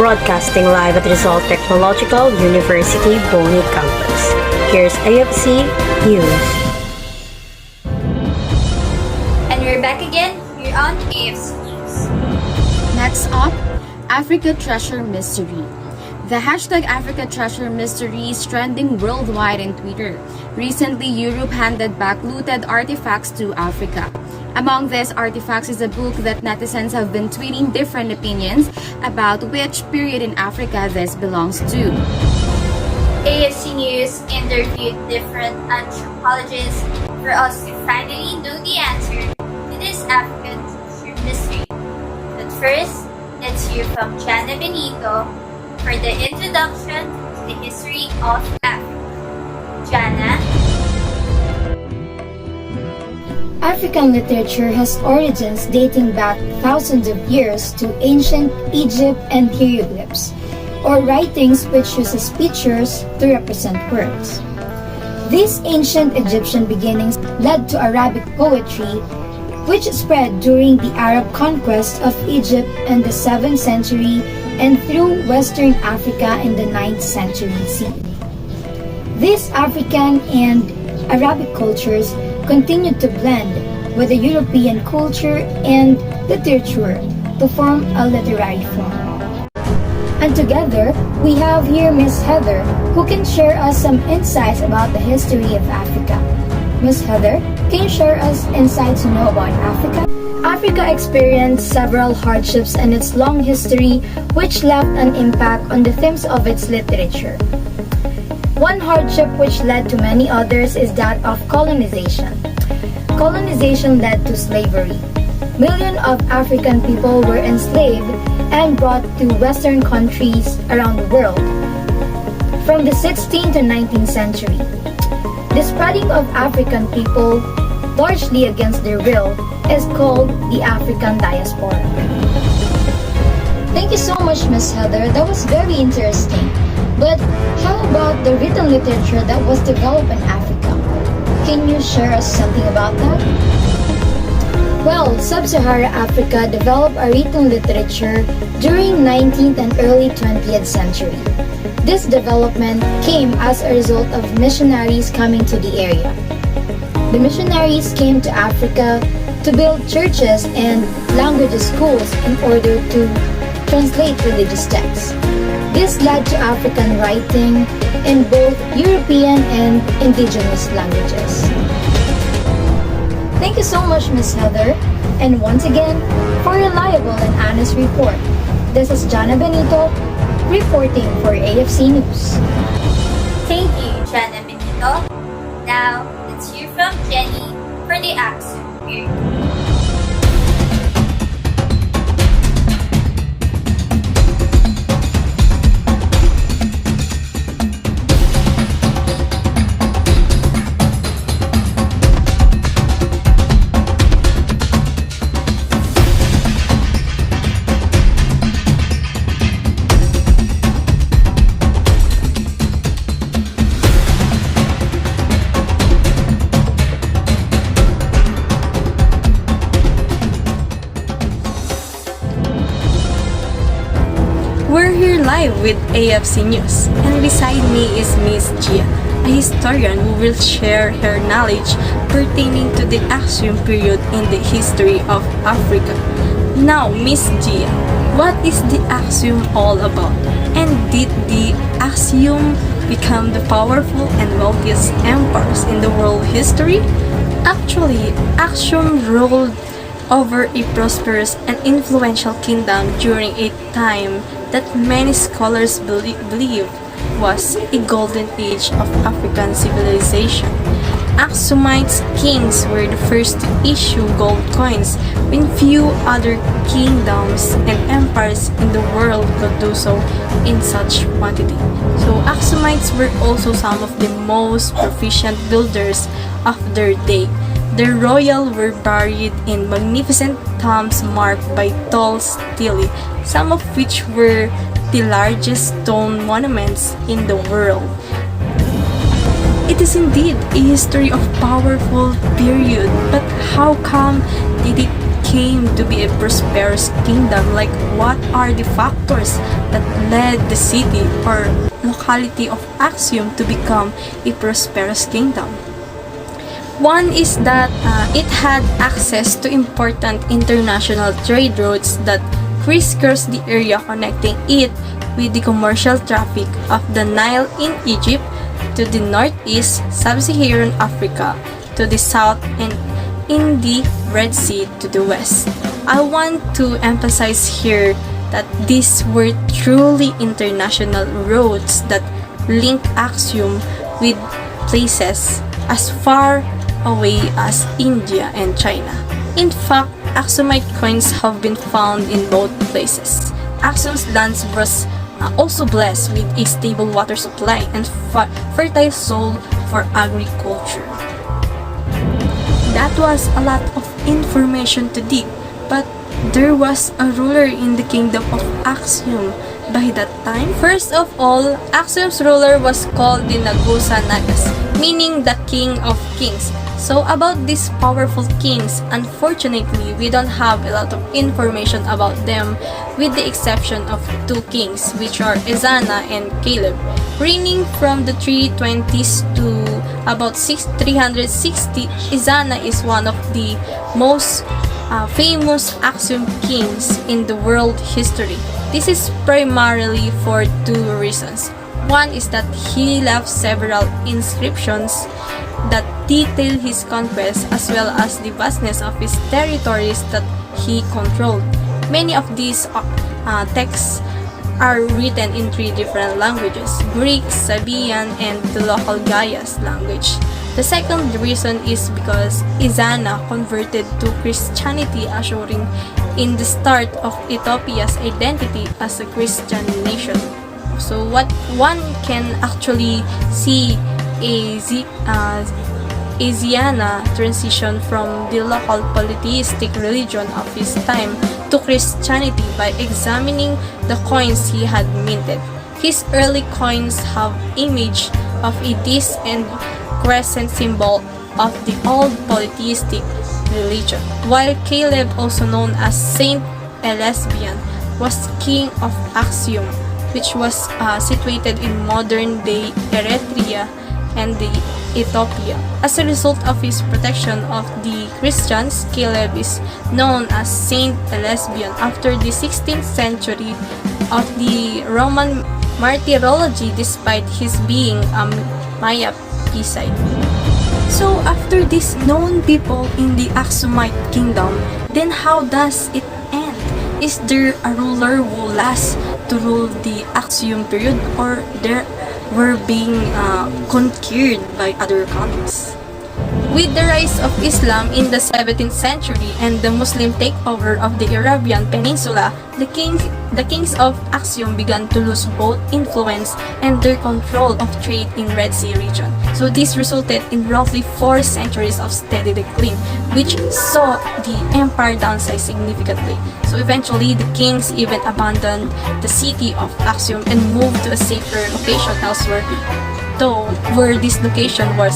broadcasting live at Rizal Technological University, Boni Campus. Here's AFC News. And we're back again here on AFC News. Next up, Africa Treasure Mystery. The hashtag Africa Treasure Mystery is trending worldwide on Twitter. Recently, Europe handed back looted artifacts to Africa. Among these artifacts is a book that netizens have been tweeting different opinions about which period in Africa this belongs to. AFC News interviewed different anthropologists for us to finally know the answer to this African treasure mystery. But first, let's hear from Jana Benito for the introduction to the history of Africa. Jana? African literature has origins dating back thousands of years to ancient Egypt and hieroglyphs, or writings which uses pictures to represent words. These ancient Egyptian beginnings led to Arabic poetry, which spread during the Arab conquest of Egypt in the 7th century and through Western Africa in the 9th century CE. These African and Arabic cultures continued to blend with the European culture and literature to form a literary form. And together, we have here Miss Heather, who can share us some insights about the history of Africa. Miss Heather, can you share us insights you know about Africa? Africa experienced several hardships in its long history, which left an impact on the themes of its literature. One hardship which led to many others is that of colonization. Colonization led to slavery. Millions of African people were enslaved and brought to Western countries around the world. From the 16th to 19th century, the spreading of African people, largely against their will, is called the African diaspora. Thank you so much, Miss Heather. That was very interesting. But how about the written literature that was developed in Africa? Can you share us something about that? Well, Sub-Saharan Africa developed a written literature during 19th and early 20th century. This development came as a result of missionaries coming to the area. The missionaries came to Africa to build churches and language schools in order to translate religious texts. This led to African writing in both European and indigenous languages. Thank you so much, Ms. Heather. And once again, for a reliable and honest report, this is Jana Benito reporting for AFC News. Thank you, Jana Benito. Now, let's hear from Jenny for the Axon Period. We're here live with AFC News, and beside me is Miss Gia, a historian who will share her knowledge pertaining to the Axon period in the history of Africa. Now, Miss Gia, what is the Axum all about? And did the Axum become the powerful and wealthiest empires in the world history? Actually, Axum ruled over a prosperous and influential kingdom during a time that many scholars believe was a golden age of African civilization. Axumites kings were the first to issue gold coins when few other kingdoms and empires in the world could do so in such quantity. So Axumites were also some of the most proficient builders of their day. The royal were buried in magnificent tombs marked by tall stelae, some of which were the largest stone monuments in the world. It is indeed a history of powerful period, but how come did it came to be a prosperous kingdom? Like, what are the factors that led the city or locality of Axiom to become a prosperous kingdom? One is that it had access to important international trade routes that crisscrossed the area, connecting it with the commercial traffic of the Nile in Egypt to the northeast, sub-Saharan Africa to the south, and in the Red Sea to the west. I want to emphasize here that these were truly international roads that link Axiom with places as far away as India and China. In fact, Axiomite coins have been found in both places. Axiom's lands was also blessed with a stable water supply and fertile soil for agriculture. That was a lot of information to dig, but there was a ruler in the kingdom of Axiom by that time. First of all, Axiom's ruler was called the Nagusa Nagas, meaning the king of kings. So about these powerful kings, unfortunately, we don't have a lot of information about them, with the exception of two kings, which are Ezana and Caleb. Reigning from the 320s to about 360, Ezana is one of the most famous Axiom kings in the world history. This is primarily for two reasons. One is that he left several inscriptions that detail his conquests as well as the vastness of his territories that he controlled. Many of these texts are written in three different languages: Greek, Sabaean, and the local Gayas language. The second reason is because Ezana converted to Christianity, assuring in the start of Ethiopia's identity as a Christian nation. So what one can actually see Ezana transition from the local polytheistic religion of his time to Christianity by examining the coins he had minted. His early coins have image of a disc and crescent symbol of the old polytheistic religion, while Caleb, also known as Saint Elesbian, was king of Axiom, which was situated in modern-day Eritrea and the Ethiopia. As a result of his protection of the Christians, Caleb is known as Saint Elesbian after the 16th century of the Roman martyrology, despite his being a Maya-Piside. So after these known people in the Axiomite kingdom, then how does it end? Is there a ruler who lasts to rule the Axiom period, or there were being conquered by other countries? With the rise of Islam in the 17th century and the Muslim takeover of the Arabian Peninsula, the kings of Axiom began to lose both influence and their control of trade in Red Sea region. So this resulted in roughly 4 centuries of steady decline, which saw the empire downsize significantly. So eventually, the kings even abandoned the city of Axiom and moved to a safer location elsewhere, though where this location was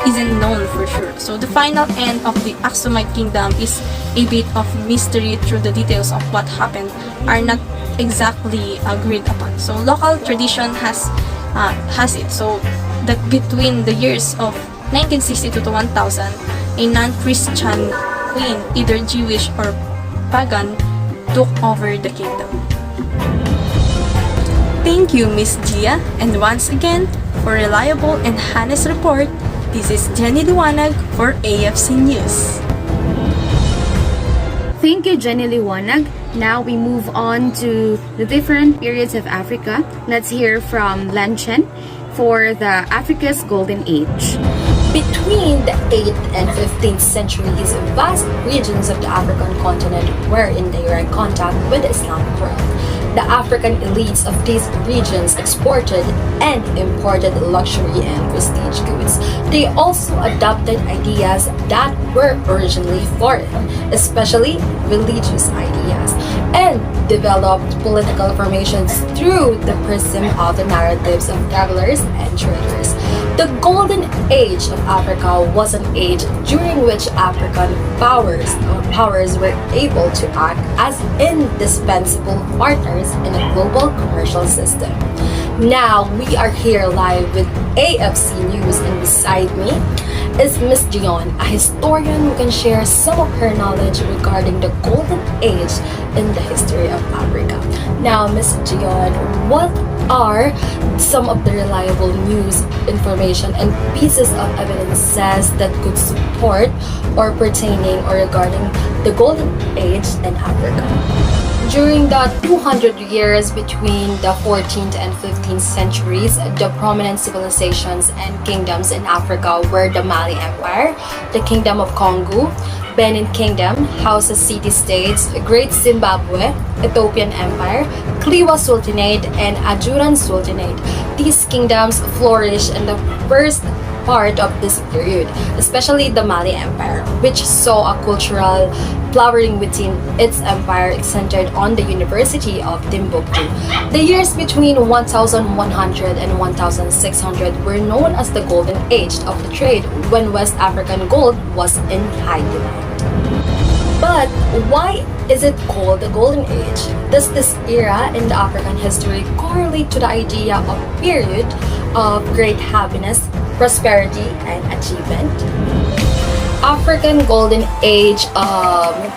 isn't known for sure. So the final end of the Axiomite kingdom is a bit of mystery, through the details of what happened are not exactly agreed upon. So local tradition has it so that between the years of 1962 to 1000, a non-Christian queen, either Jewish or pagan, took over the kingdom. Thank you, Miss Gia, and once again, for reliable and honest report, this is Jenny Liwanag for AFC News. Thank you, Jenny Liwanag. Now we move on to the different periods of Africa. Let's hear from Len Chen for the Africa's Golden Age. Between the 8th and 15th centuries, vast regions of the African continent were in direct contact with the Islamic world. The African elites of these regions exported and imported luxury and prestige goods. They also adopted ideas that were originally foreign, especially religious ideas, and developed political formations through the prism of the narratives of travelers and traders. The Golden Age of Africa was an age during which African powers were able to act as indispensable partners in a global commercial system. Now, we are here live with AFC News, and beside me is Miss Dion, a historian who can share some of her knowledge regarding the Golden Age in the history of Africa. Now, Miss Dion, what are some of the reliable news, information, and pieces of evidences that could support or pertaining or regarding the Golden Age in Africa? During the 200 years between the 14th and 15th centuries, the prominent civilizations and kingdoms in Africa were the Mali Empire, the Kingdom of Congo, Benin Kingdom, Hausa city-states, Great Zimbabwe, Ethiopian Empire, Kliwa Sultanate, and Ajuran Sultanate. These kingdoms flourished in the first part of this period, especially the Mali Empire, which saw a cultural flowering within its empire centered on the University of Timbuktu. The years between 1100 and 1600 were known as the Golden Age of the trade, when West African gold was in high demand. But why is it called the Golden Age? Does this era in the African history correlate to the idea of period of great happiness, prosperity, and achievement? African Golden Age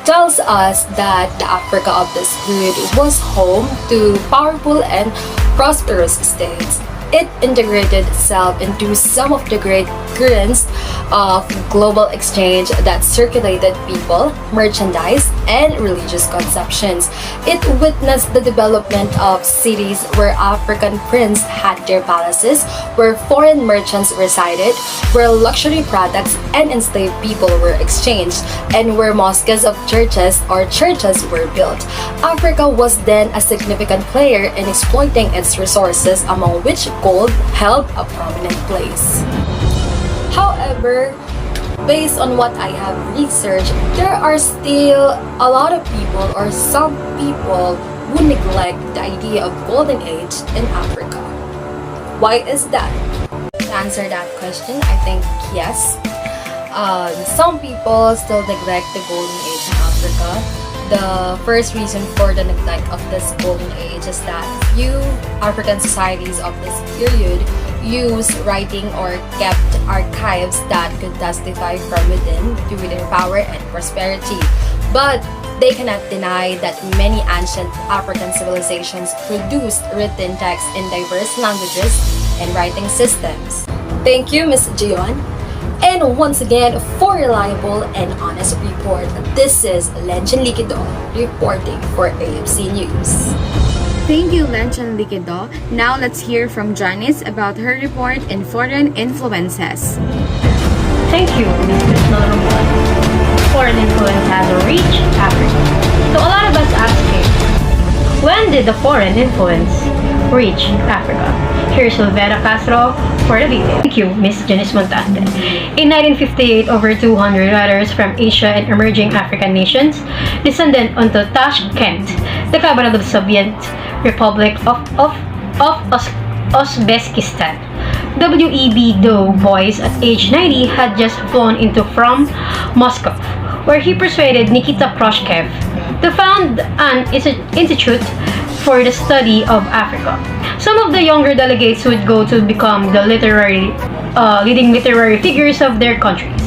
tells us that the Africa of this period was home to powerful and prosperous states. It integrated itself into some of the great currents of global exchange that circulated people, merchandise, and religious conceptions. It witnessed the development of cities where African princes had their palaces, where foreign merchants resided, where luxury products and enslaved people were exchanged, and where mosques of churches were built. Africa was then a significant player in exploiting its resources, among which gold held a prominent place. However, based on what I have researched, there are still a lot of people or some people who neglect the idea of Golden Age in Africa. Why is that? To answer that question, I think yes. Some people still neglect the Golden Age in Africa. The first reason for the neglect of this Golden Age is that few African societies of this period use writing or kept archives that could testify from within to their power and prosperity. But they cannot deny that many ancient African civilizations produced written texts in diverse languages and writing systems. Thank you, Ms. Gion. And once again, for reliable and honest report, this is Lenchan Liquido reporting for AFC News. Thank you, Lenchan Liquido. Now let's hear from Janice about her report in foreign influences. Thank you, Mrs. Normal. Foreign influence has reached Africa. So a lot of us asking, when did the foreign influence reach Africa? Here's Silvera Castro for the details. Thank you, Ms. Janice Montante. In 1958, over 200 writers from Asia and emerging African nations descended onto Tashkent, the capital of the Soviet Republic of Uzbekistan. W.E.B. Du Bois, at age 90, had just flown from Moscow, where he persuaded Nikita Khrushchev to found an institute for the study of Africa. Some of the younger delegates would go to become the leading literary figures of their countries.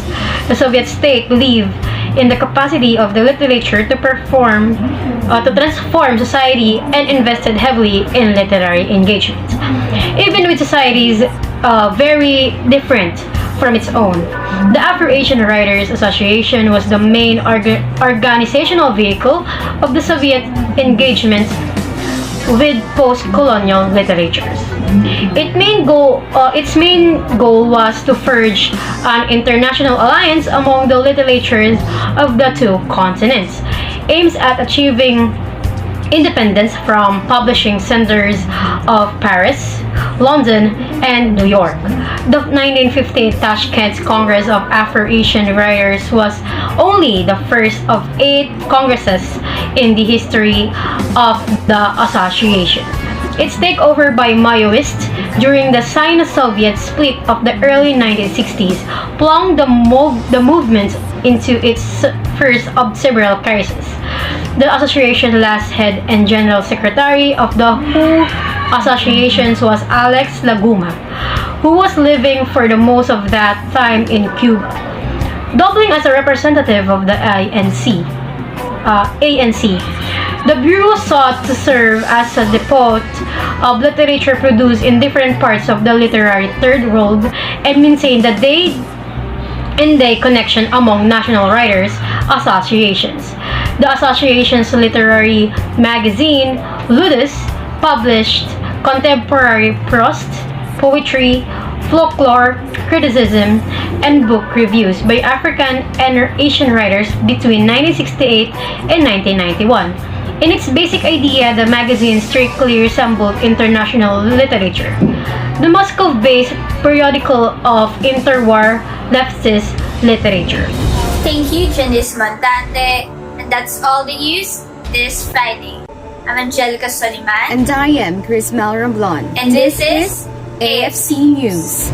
The Soviet state believed in the capacity of the literature to transform society and invested heavily in literary engagement. Even with societies very different from its own, the Afro-Asian Writers Association was the main organizational vehicle of the Soviet engagement with post-colonial literatures. Its main goal was to forge an international alliance among the literatures of the two continents, aims at achieving independence from publishing centers of Paris, London, and New York. The 1958 Tashkent Congress of Afro-Asian Writers was only the first of 8 congresses in the history of the association. Its takeover by Maoists during the Sino-Soviet split of the early 1960s plunged the movement into its first of several crises. The association's last head and general secretary of the WHO associations was Alex Laguma, who was living for the most of that time in Cuba, doubling as a representative of the ANC. The Bureau sought to serve as a depot of literature produced in different parts of the literary Third World and maintain the day-and-day connection among national writers' associations. The association's literary magazine, Ludus, published contemporary prose, poetry, folklore, criticism, and book reviews by African and Asian writers between 1968 and 1991. In its basic idea, the magazine strictly resembled international literature, the Moscow-based periodical of interwar leftist literature. Thank you, Janice Montante. And that's all the news this Friday. I'm Angelica Soliman. And I am Chris Mel Romblon. And this is AFC News.